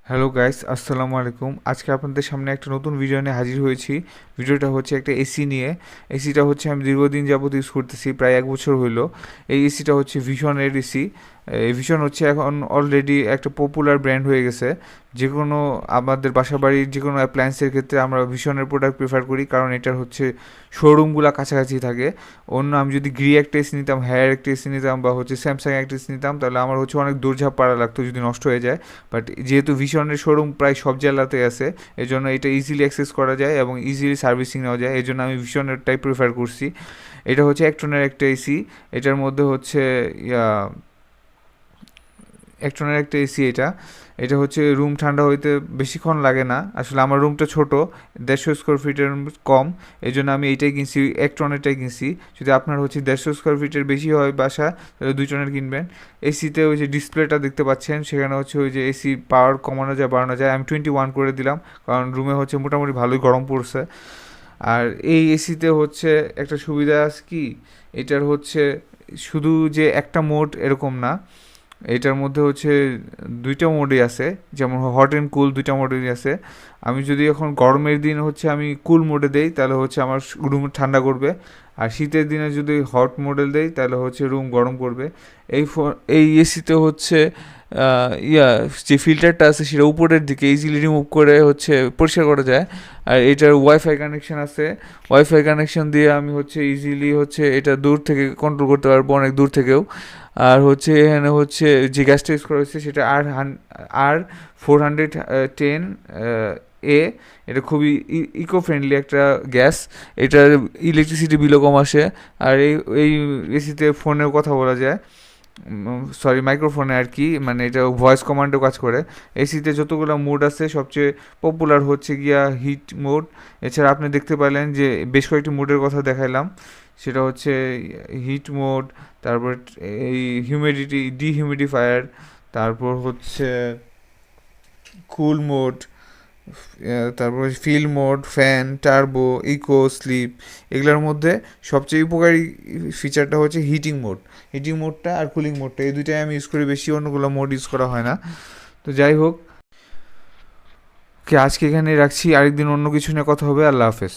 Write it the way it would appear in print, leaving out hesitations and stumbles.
Hello guys, আসসালামু আলাইকুম। আজকে আপনাদের সামনে একটা নতুন ভিডিও নিয়ে হাজির হয়েছি। ভিডিওটা হচ্ছে একটা এসি নিয়ে। এসিটা হচ্ছে আমি দীর্ঘদিন যাবত ইউজ করতেছি, প্রায় 1 বছর হইলো। এই এসিটা হচ্ছে ভিশনের এসি। এই ভিশন হচ্ছে এখন অলরেডি একটা পপুলার ব্র্যান্ড হয়ে গেছে। যে কোনো আমাদের বাসাবাড়ির যে কোনো অ্যাপ্লায়েন্সের ক্ষেত্রে আমরা ভিশনের প্রোডাক্ট প্রেফার করি, কারণ এটার হচ্ছে শোরুমগুলো কাছাকাছি থাকে। অন্য আমি যদি গ্রি একটা এসি নিতাম, হায়ার একটা এসি নিতাম, বা হচ্ছে স্যামসাং একটা এসি নিতাম, তাহলে আমার হচ্ছে অনেক দৌড়ঝাঁপ পাড়া লাগতো যদি নষ্ট হয়ে যায়। বাট যেহেতু ভিশনের শোরুম প্রায় সব জেলাতে আছে, এই জন্য এটা ইজিলি অ্যাক্সেস করা যায় এবং ইজিলি সার্ভিসিং নেওয়া যায়, এই জন্য আমি ভিশনেরটাই প্রিফার করছি। এটা হচ্ছে একটনের একটা এসি। এটার মধ্যে হচ্ছে ইয়া একটনের একটা এসি। এটা এটা হচ্ছে রুম ঠান্ডা হইতে বেশিক্ষণ লাগে না। আসলে আমার রুমটা ছোট, 150 স্কোয়ার ফিটের কম, এই জন্য আমি এইটাই কিনছি, একটনেরটাই কিনছি। যদি আপনার হচ্ছে 150 স্কোয়ার ফিটের বেশি হয় বাসা, তাহলে 2 টনের কিনবেন। এসিতে ওই যে ডিসপ্লেটা দেখতে পাচ্ছেন, সেখানে হচ্ছে ওই যে এসি পাওয়ার কমানো যায় বাড়ানো যায়। আমি 21 করে দিলাম, কারণ রুমে হচ্ছে মোটামুটি ভালোই গরম পড়ছে। আর এই এসিতে হচ্ছে একটা সুবিধা আছে কি, এটার হচ্ছে শুধু যে একটা মোড এরকম না, এটার মধ্যে হচ্ছে 2টা মোডই আছে। যেমন হট অ্যান্ড কুল, 2টা মোডই আছে। আমি যদি এখন গরমের দিন হচ্ছে আমি কুল মোডে দেই, তাহলে হচ্ছে আমার রুম ঠান্ডা করবে। আর শীতের দিনে যদি হট মোডে দেই, তাহলে হচ্ছে রুম গরম করবে। এই এসিতে হচ্ছে যে ফিল্টারটা আছে সেটা উপরের দিকে ইজিলি রিমুভ করে হচ্ছে পরিষ্কার করা যায়। আর এটার ওয়াইফাই কানেকশন আছে। ওয়াইফাই কানেকশন দিয়ে আমি হচ্ছে ইজিলি হচ্ছে এটা দূর থেকে কন্ট্রোল করতে পারবো, অনেক দূর থেকেও। আর হচ্ছে এখানে হচ্ছে যে গ্যাসটা ইউজ করা হয়েছে সেটা R410 এ। এটা খুবই ইকো ফ্রেন্ডলি একটা গ্যাস। এটার ইলেকট্রিসিটি বিলও কম আসে। আর এই এসিতে ফোনেও কথা বলা যায়, সরি মাইক্রোফোনে আর কি, মানে এটা ভয়েস কমান্ডও কাজ করে। এসিতে যতগুলো মোড আছে, সবচেয়ে পপুলার হচ্ছে গিয়া হিট মোড। এছাড়া আপনি দেখতে পেলেন যে বেশ কয়েকটি মোডের কথা দেখাইলাম, সেটা হচ্ছে হিট মোড, তারপর এই ডিহিউমিডিফায়ার, তারপর হচ্ছে কুল মোড, তারপর feel mode, fan, turbo, eco, sleep. এগুলোর মধ্যে সবচেয়ে উপকারী ফিচারটা হচ্ছে হিটিং মোড। হিটিং মোডটা আর কুলিং মোডটা, এই দুইটাই আমি ইউজ করি বেশি, অন্যগুলো মোড ইউজ করা হয় না। তো যাই হোক, আজকে এখানে রাখছি, আরেকদিন অন্য কিছু নিয়ে কথা হবে। আল্লাহ হাফেজ।